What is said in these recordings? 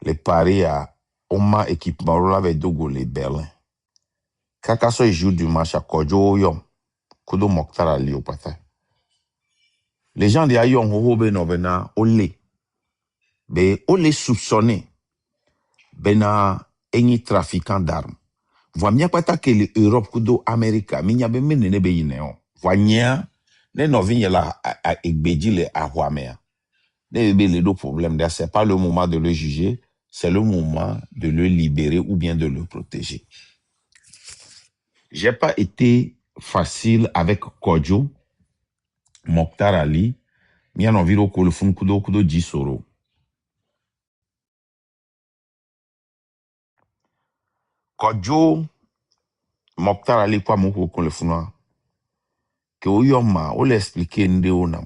les paris à Oma équipement avec Dogo les Berlin. Kaka so jour du match à Kodjo Yom, Kudo Mokhtar Ali au pata. Les gens de Ayong Hobe Novena, Olé. Ben, Olé soupçonné. Bena, eni trafiquant d'armes. Voyez pas que l'Europe Kudo Amérique, minya be menene be yineo. Voyez, ne novigne la a ekbeji le ahwamea. Les deux problèmes, c'est pas le moment de le juger, c'est le moment de le libérer ou bien de le protéger. J'ai pas été facile avec Kodjo, Mokhtar Ali, mien enviro kolofun kudo jisoro. Kodjo, Mokhtar Ali kwa moko kolofun que oyoma, on l'expliquer ndéonam.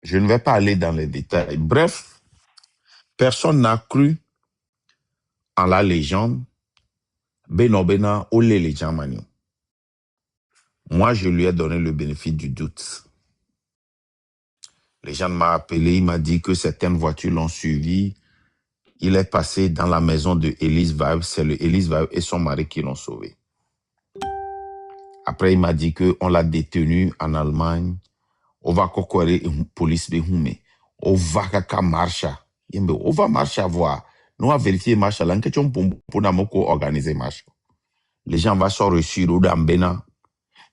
Je ne vais pas aller dans les détails. Bref, personne n'a cru en la légende. Bena, olé les gens manu. Moi, je lui ai donné le bénéfice du doute. Les gens m'ont appelé, il m'a dit que certaines voitures l'ont suivi. Il est passé dans la maison de Elise Vibe. C'est le Elise Vibe et son mari qui l'ont sauvé. Après, il m'a dit qu'on l'a détenu en Allemagne. On va kokore police de Hume. On va kaka marcha. On va marcher à voir. Nous avons vérifié marcha. Là, question pour nous organiser marcha. Les gens vont se reçu d'Ambena.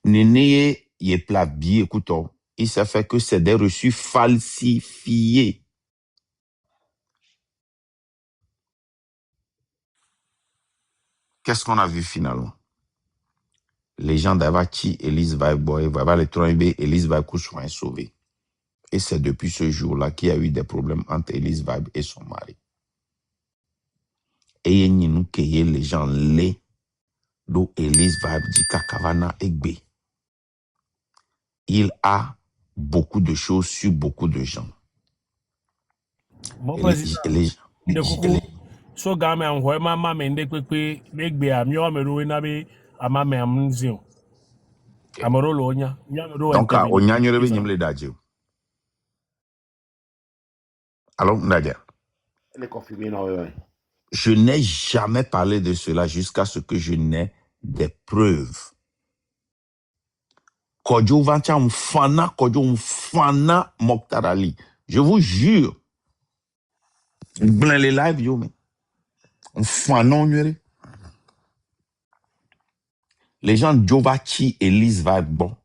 Néné, il est plat bien, écoutons. Il s'est fait que c'est des reçus falsifiés. Qu'est-ce qu'on a vu finalement? Les gens d'Avachi, Elise Vibe, les Troïbe, Elise Vibe sont sauvés. Et c'est depuis ce jour-là qu'il y a eu des problèmes entre Elise Vibe et son mari. Et il y a les gens les d'où Elise Vibe dit Kakavana Egbe. Il a beaucoup de choses sur beaucoup de gens. Mon président, de coucou, so game en ouais maman mende kwekwe negbe amio amero nabe amame amnzio. Amoro lonya, nyamero donc intervenir. onyanyore nyimle dadje. Alors Nadia. Je n'ai jamais parlé de cela jusqu'à ce que je n'ai des preuves. Kodjo Vancha mfana Mokhtar Ali. Je vous jure. Blen les live yo mais. Mfana nyere. Les gens Jovachi Elise Vibe bon.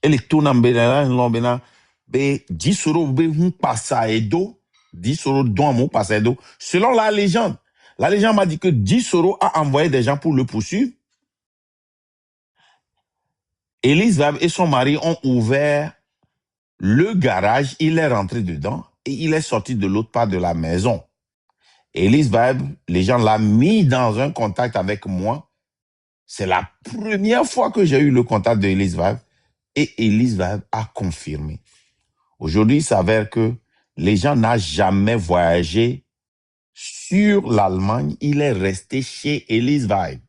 Et les tournambena l'ombena be 10 euros be hun passa edo 10 euros don mon passa edo. Selon la légende m'a dit que 10 euros a envoyé des gens pour le poursuivre. Elise Vibe et son mari ont ouvert le garage, il est rentré dedans et il est sorti de l'autre part de la maison. Elise Vibe, les gens l'ont mis dans un contact avec moi. C'est la première fois que j'ai eu le contact de Elise Vibe et Elise Vibe a confirmé. Aujourd'hui, il s'avère que les gens n'ont jamais voyagé sur l'Allemagne. Il est resté chez Elise Vibe.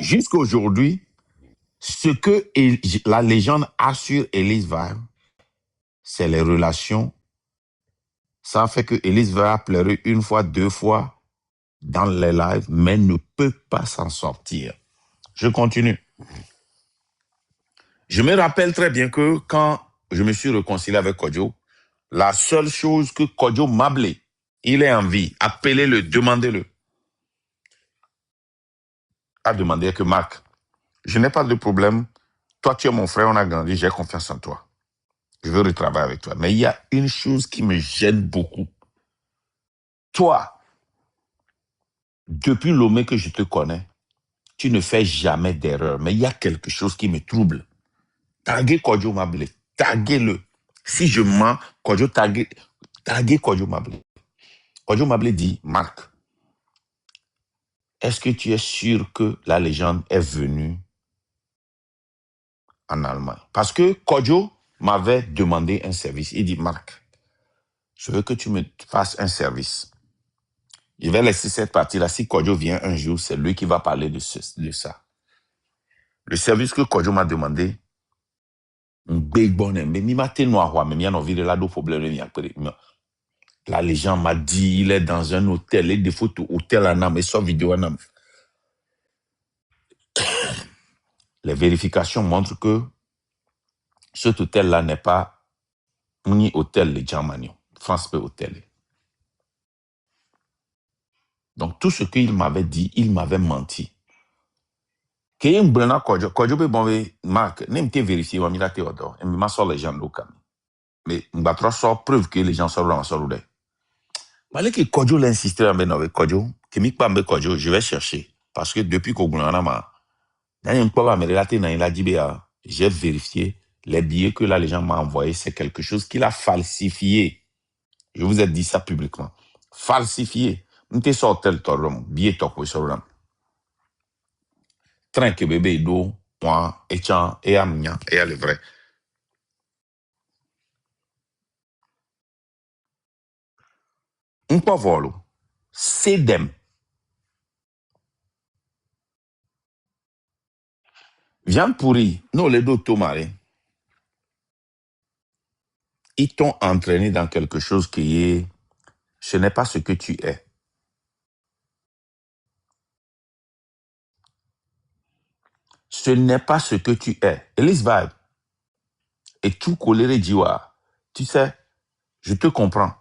Jusqu'à aujourd'hui, ce que la légende a sur Elise Vibe, c'est les relations. Ça fait que Elise va pleurer une fois, 2 fois dans les lives, mais ne peut pas s'en sortir. Je continue. Je me rappelle très bien que quand je me suis réconcilié avec Kodjo, la seule chose que Kodjo m'appelait, il est en vie, appelez-le, demandez-le. A demandé que Marc, je n'ai pas de problème. Toi, tu es mon frère, on a grandi, j'ai confiance en toi. Je veux retravailler avec toi. Mais il y a une chose qui me gêne beaucoup. Toi, depuis l'homme que je te connais, tu ne fais jamais d'erreur. Mais il y a quelque chose qui me trouble. Taguez Kodjo Mable. Taguez-le. Si je mens, Kodjo taguez Kodjo Mable. Kodjo Mable dit, Marc, est-ce que tu es sûr que la légende est venue en Allemagne? Parce que Kodjo m'avait demandé un service. Il dit, Marc, je veux que tu me fasses un service. Je vais laisser cette partie-là. Si Kodjo vient un jour, c'est lui qui va parler de ça. Le service que Kodjo m'a demandé, big bonne, mais mi m'a noir, mais mi envie de là, do problème, là, les gens m'ont dit, il est dans un hôtel, et des photos, hôtel à Nam, et sans vidéo à Nam. Les vérifications montrent que cet hôtel-là n'est pas un hôtel de Germany, France Hôtel. Donc, tout ce qu'il m'avait dit, il m'avait menti. Que un brana kojo be bon Marc, n'aime te vérifier, on m'a Théodore, et m'a sort les gens locaux. Mais on va trop sort preuve que les gens sortent en sort là. Malgré que Kojo l'insisté avec Kojo, que mi pas Kojo, je vais chercher parce que depuis qu'au gouvernement j'ai vérifié les billets que là les gens m'ont envoyés, c'est quelque chose qu'il a falsifié. Je vous ai dit ça publiquement. Falsifié. M'te sorti le torum, billet toko soram. Train que bébé do, moi, et chan, et amnia, et le vrai. Un po volo. C'est dem. Viens pourri. Non, les deux tomarés. Ils t'ont entraîné dans quelque chose qui est, ce n'est pas ce que tu es. Ce n'est pas ce que tu es. Elise Vibe. Et tout coléré Diwa. Tu sais, je te comprends.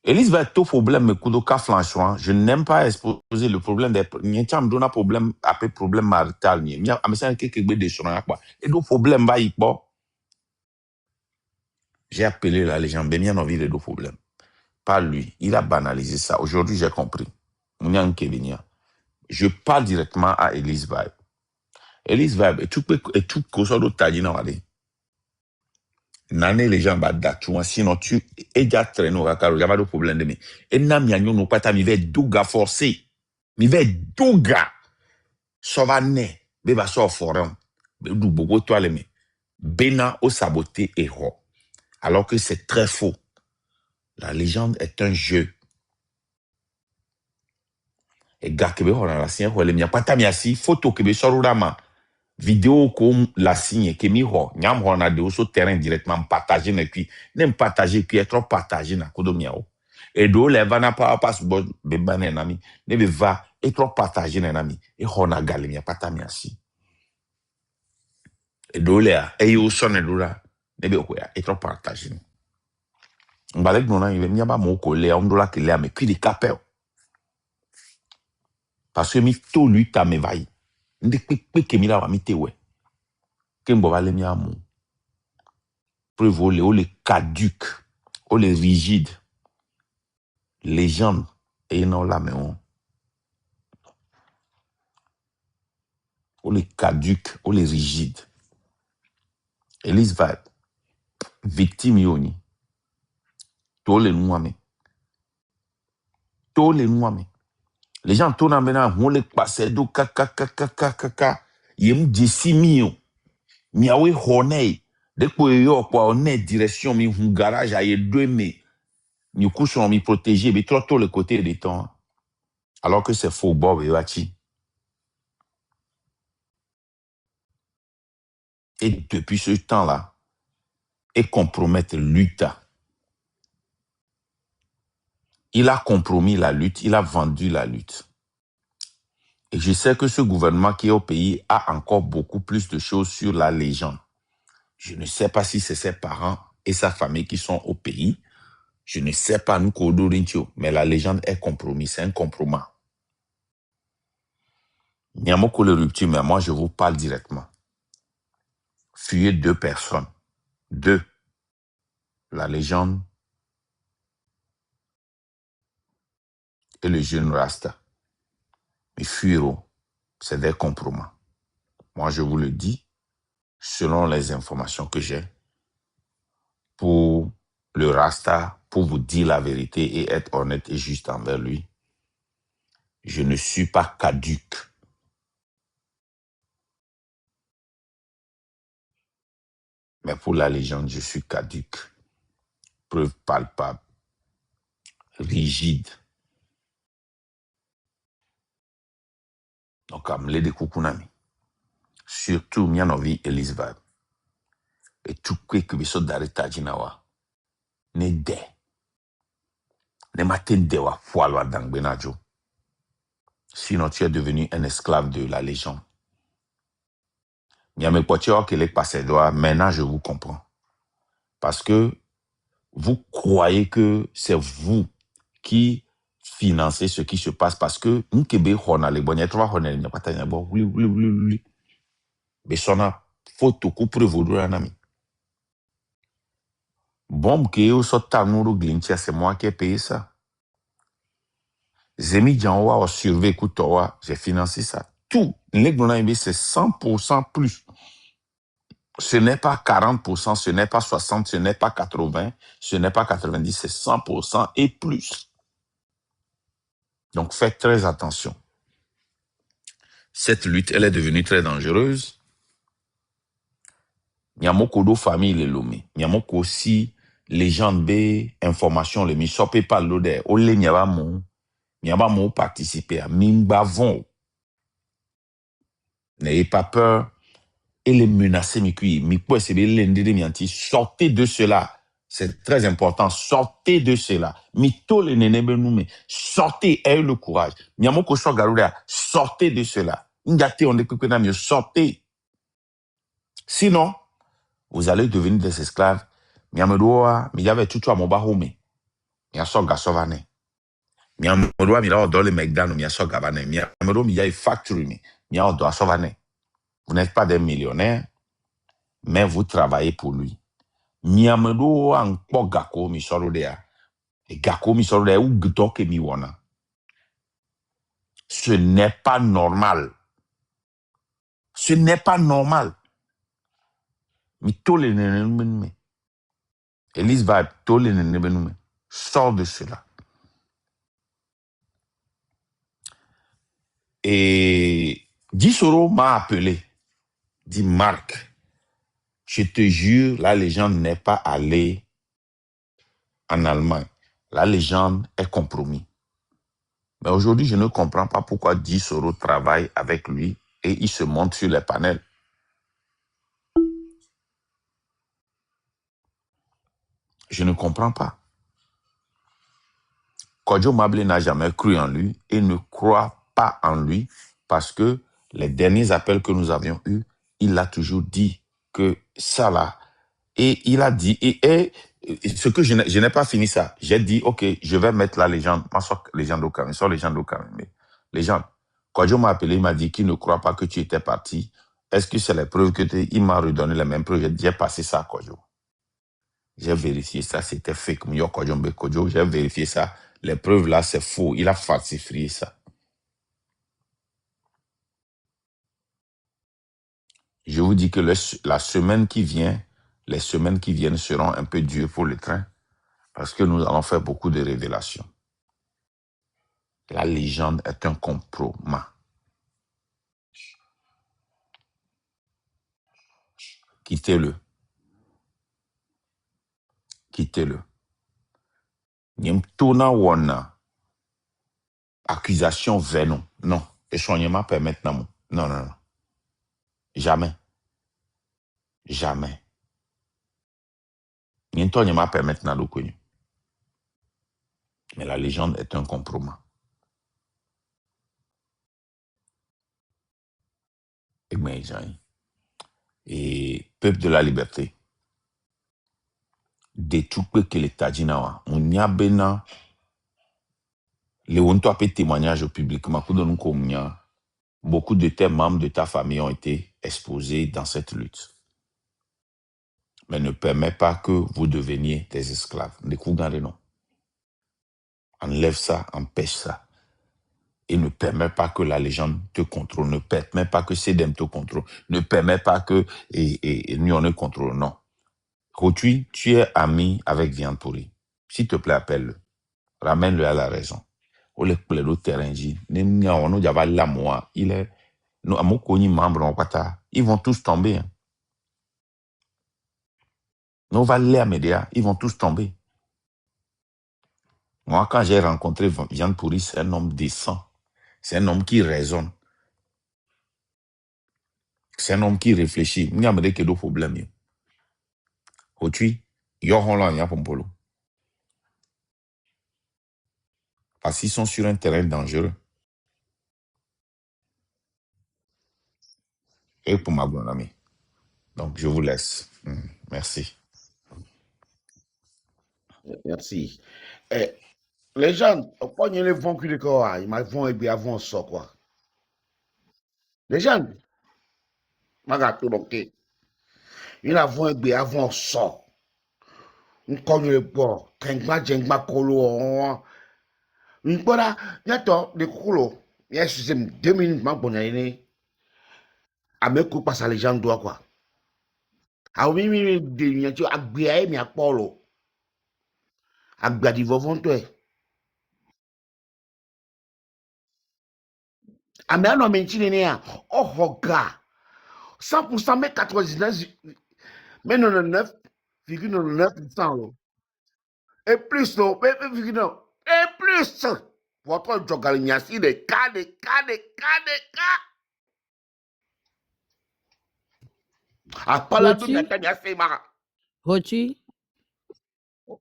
Elise va tout problème me kudoka flanchement. Je n'aime pas exposer le problème des n'y a problème après problème marital ni. Mia amesa quelque be de son quoi. Et do problème va y pas. J'ai appelé la légende bien envie de deux problèmes. Pas lui, il a banalisé ça. Aujourd'hui, j'ai compris. Je parle directement à Elise Vibe. Elise Vibe, et tout cause d'autre tadi na wale. Nane les gens battent, sinon tu es déjà traîné au il n'y a pas de problème de me. Et n'a mi agnon pas ta mi va douga forcé. Mi va douga. Sauvane, beba so forum. Du bobo toi le me. Bena au saboté et ro. Alors que c'est très faux. La légende est un jeu. Et gars kebe on a la sienne, il n'y a pas ta mi assi, photo kebe sorurama. Vidéo comme la signe que mi ho nyam ho na de so terrain directement partager na puis nem partager puis être partager na kodo miao et do le va na pa pass bo be bané na mi ne be va et trop partager na mi e ho na gali mi pata mi asi et do le a e yo so na dura ne be ko ya et trop partager mbalek no na mi ba mo ko le on do la que le me puis de capel parce que mi to lui ta me vai ndi pe que mi la mi te we que mbo va le mi amu preuve les caduques, les rigides, les jambes, et non la main. Les caduques, les rigides. Elise va victime yoni. Tous les noirs. Tous les noirs. Les gens tournent maintenant, on les passe do kaka. Yem desi mio. Miawe honey. Dès que yo quoi on est direction mi un garage à deux mais mi couchon mi protéger mais trop le côté des temps. Alors que c'est faux Bob et Wachi. Et depuis ce temps-là, et compromettre l'UTA. Il a compromis la lutte, il a vendu la lutte. Et je sais que ce gouvernement qui est au pays a encore beaucoup plus de choses sur la légende. Je ne sais pas si c'est ses parents et sa famille qui sont au pays. Je ne sais pas nous mais la légende est compromise, c'est un compromis. Il n'y a pas de rupture, mais moi je vous parle directement. Fuyez deux personnes. Deux. La légende et le jeune Rasta. Mais fuiront, c'est des compromis. Moi je vous le dis, selon les informations que j'ai, pour le Rasta, pour vous dire la vérité et être honnête et juste envers lui, je ne suis pas caduque. Mais pour la légende, je suis caduque. Preuve palpable. Rigide. Donc, Amle de Kukunami. Surtout, Mianovi Elise Vibe. Et tout que biso darita jinawa. Ne de. Ne matin dewa poalwa dangbenajo. Sinon, tu es devenu un esclave de la légende. Maintenant, je vous comprends. Parce que vous croyez que c'est vous qui financez ce qui se passe. Parce que c'est moi qui ai payé ça. Zemi Djanwa a surveillé Koutowa, j'ai financé ça. Tout, c'est 100% plus. Ce n'est pas 40%, ce n'est pas 60%, ce n'est pas 80%, ce n'est pas 90%, c'est 100% et plus. Donc faites très attention. Cette lutte, elle est devenue très dangereuse. Nyamoko do famille le lomé. Nyamoko aussi, légende B, information le mi sope pas l'ode. Ole nyabamo participer à Mimbavon. N'ayez pas peur. Et les menacer, sortez de cela. C'est très important. Sortez de cela. Sortez, ayez le courage. Sortez de cela. Sortez. Sinon, vous allez devenir des esclaves. Miyamedoa, miyave tutu amoba home. Miyaso gasovane. Miyamedoa mira odole megdano, miyaso gavane. Miyamedoa miyaye factory, miya odo asovane. Vous n'êtes pas des millionnaires, mais vous travaillez pour lui. Miyamedoa ankpo gako misoro dea. Et gako misoro dea ou gdoke miwana. Ce n'est pas normal. Ce n'est pas normal. Mitole nenenume. Elise va tole nenenume. Sors de cela. Et Gisoro m'a appelé. Dit Marc, je te jure, la légende n'est pas allée en Allemagne. La légende est compromise. Mais aujourd'hui, je ne comprends pas pourquoi Gisoro travaille avec lui et il se monte sur les panels. Je ne comprends pas. Kodjo Mable n'a jamais cru en lui et ne croit pas en lui parce que les derniers appels que nous avions eus, il a toujours dit que ça là, et il a dit, et ce que je n'ai pas fini ça, j'ai dit, ok, je vais mettre la légende, ma légende au Cameroun, légende au Cameroun, mais légende. Kodjo m'a appelé, il m'a dit qu'il ne croit pas que tu étais parti. Est-ce que c'est les preuves que il m'a redonné les mêmes preuves? J'ai passé ça à Kodjo. J'ai vérifié ça, c'était fake. J'ai vérifié ça. Les preuves là, c'est faux. Il a falsifié ça. Je vous dis que la semaine qui vient, les semaines qui viennent seront un peu dures pour le train parce que nous allons faire beaucoup de révélations. La légende est un compromat. Quittez-le. Quittez-le. Nyemtona wana. Accusation venon. Non. Échouagnement permettre non. Non, non, non. Jamais. Jamais. Nyemtona permettre na l'okonyu. Mais la légende est un compromat. Et peuple de la liberté. De tout peu que l'État dit, on y a bena. Léon, toi, témoignage au public. Beaucoup de tes membres de ta famille ont été exposés dans cette lutte. Mais ne permets pas que vous deveniez des esclaves. Ne cougandez non. Enlève ça, empêche ça. Et ne permets pas que la légende te contrôle. Ne permets pas que Cédem te contrôle. Ne permets pas que nous ne contrôle. Non. Aujourd'hui, tu es ami avec Viande Pourrie. S'il te plaît, appelle-le. Ramène-le à la raison. Il est ils vont tous tomber. Hein. Nous va les médias, ils vont tous tomber. Moi, quand j'ai rencontré Viande Pourrie, c'est un homme décent. C'est un homme qui raisonne. C'est un homme qui réfléchit. Il n'y a pas de problème. Otui, yo hola nya pompolo. Parce qu'ils sont sur un terrain dangereux. Et pour ma bonne amie. Donc, je vous laisse. Merci. Merci. Les gens, quand ils les vont qu'ils ils m'ont et bien avant ça, quoi. Les gens, regarde, ok. Ils vont et bien avant ça. On connaît le port. Kengma, jengma, kolo. On peut bientôt, les coulots. Yes, c'est 2 minutes, ma bonne année. À me couper passe à les gens doivent, quoi. Ah oui, oui, tu as bien, mais à Polo. À bien, ils vont toi. Ah, mais non, mais tu n'es pas. Oh, regarde. 100%, mais 99, mais 99,99%. Et plus, non, mais non. Et plus. Votre jogaliniasi des cas, des cas, des cas, des cas. Ah, pas la double, c'est ma. Hochi,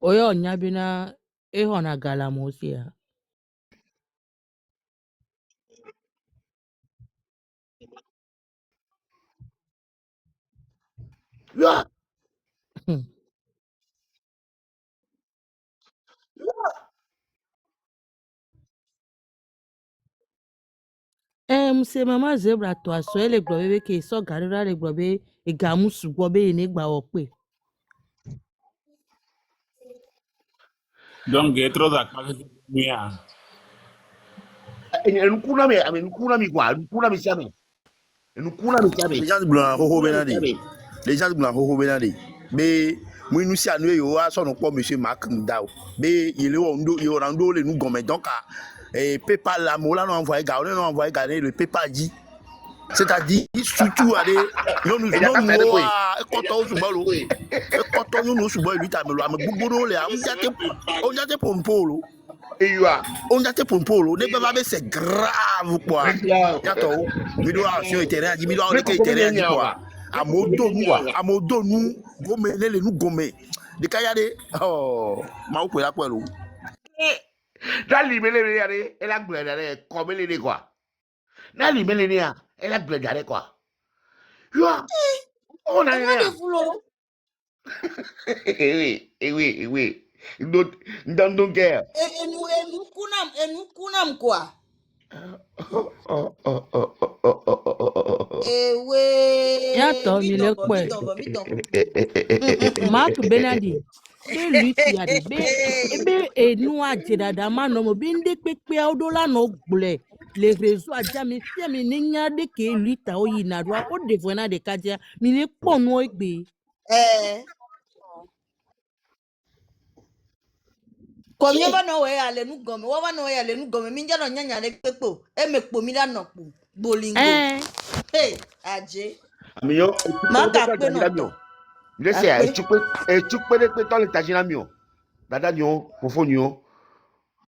oyo nyabina ehona galamosia. Yeah. Se mama zebra to aso ele globe ke so garira le globe e gamu sugo be ni gba ope. Donc, il y a trop d'accords. Nous coulons, quoi. Nous coulons, jamais. Nous coulons, jamais. Les gens blancs, hoho benadi. Les gens blancs, hoho benadi. Mais, moi, nous sommes à nous, à son pas monsieur Marc Ndao. Mais, il est au rando, les nous gomme. Donc, et PayPal, la mola, nous envoie gagner, nous envoie gagner le PayPal dit. C'est-à-dire, surtout, allez, nous nous quand on se bat, lui, t'as me l'homme, boubou, les on y a des pompolo. On a été pour polo, ne peut pas c'est grave quoi. Yato, mi do action terrain, mi do on que terrain quoi. A modo nous gomme les nous gomme. De kayade oh, ma ou la quoi lo. Dans l'immédiat, elle a gléré comme elle est quoi. Dans l'immédiat, elle a gléré quoi. On a rien. Oui. Dans nos guerres. Et nous kunam quoi. Yato mi le kwe. Mark Benadi. Be luti ya de be ebe enu ajeda da ma no mo be nde pepe odola no gble le réseau aja mi fi mi ninya de ke luta o yi na do o de fona de kaja mi le ponu egbe. Combien va no we ale nu gome, wa va no we ale nu gome, minja no nyanya le pepo, e me po mi la no po, bolingo. Hey, aje. Amiyo, Maka pe no to. Je sais, et tu peux les dans les tagina mio. Dada nyo, fofo nyo.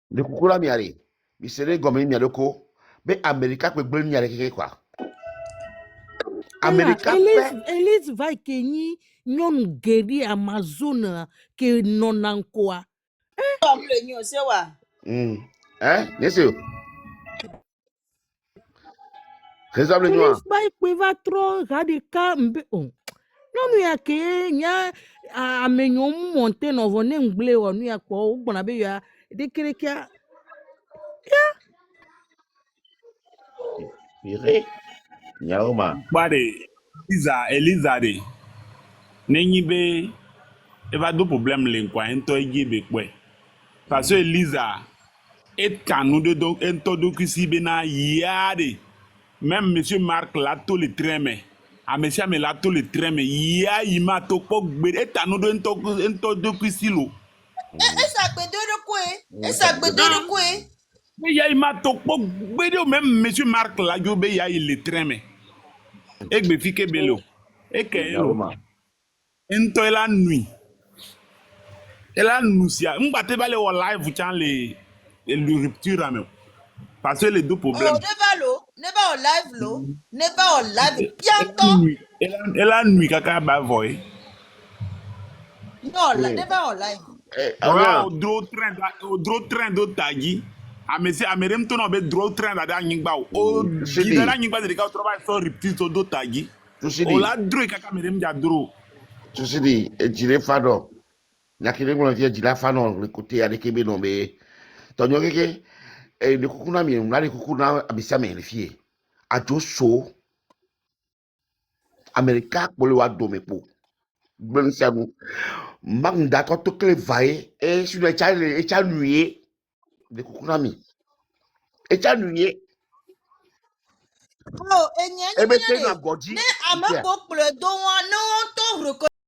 Le kukula mi ale. Mi sere gomme mi aloko. Be America pe gbe mi ale keke quoi. America pe. Elise vai kenyi nyonu geri Amazon ke nonankoa. Komple nyo se wa. Yes you. Réserve le noir. Elise vai kweva tro radika mbe on. Nonu ya ke nya amenyo monte no vone ngble onu ya ko ugbona be ya de kerekia. Pire. Nyaoma. Bade, Elisa de. Nengi be, eva do problème l'enquoi, ento egi be kwe. Parce que Elisa, et kanou de donc, ento do kisi bena yade. Même monsieur Marc l'a tout le treme. A monsieur me l'a tout le treme. Ya ima to pok be, et kanou de ento do kisi lo. Esa gbedo de kwe. Esa gbedo de kwe. Mais ya ima to pok be, même monsieur Marc l'a jo be ya il le treme. Ek be fike belo. Ek elo. Ento la nuit. Elle a annoncé. On va te parler au live chan le rupture à parce que les deux problèmes. Oh, ne va au live bientôt. Elle a nuit kaka ba voy. No, never online. Voilà, au draw train do tagi. Amesi amerem to no be draw train da nyingba o gidara nyingba de ka trova so repeat to do tagi. O la draw kaka merem ja draw. Tu sais dit jire fado. Nyakire ngolo via jila fano le côté avec kebe no be. Tonyo keke le kukuna mi ngale kukuna abisa me le fie. Ajo so America pole wa do me po. Ben samu. Magda ko to kle vai e su le cha nuye. Le kukuna mi. E cha nuye. Oh, enye E ni be te na bina goji. ne amabo kple do wa no to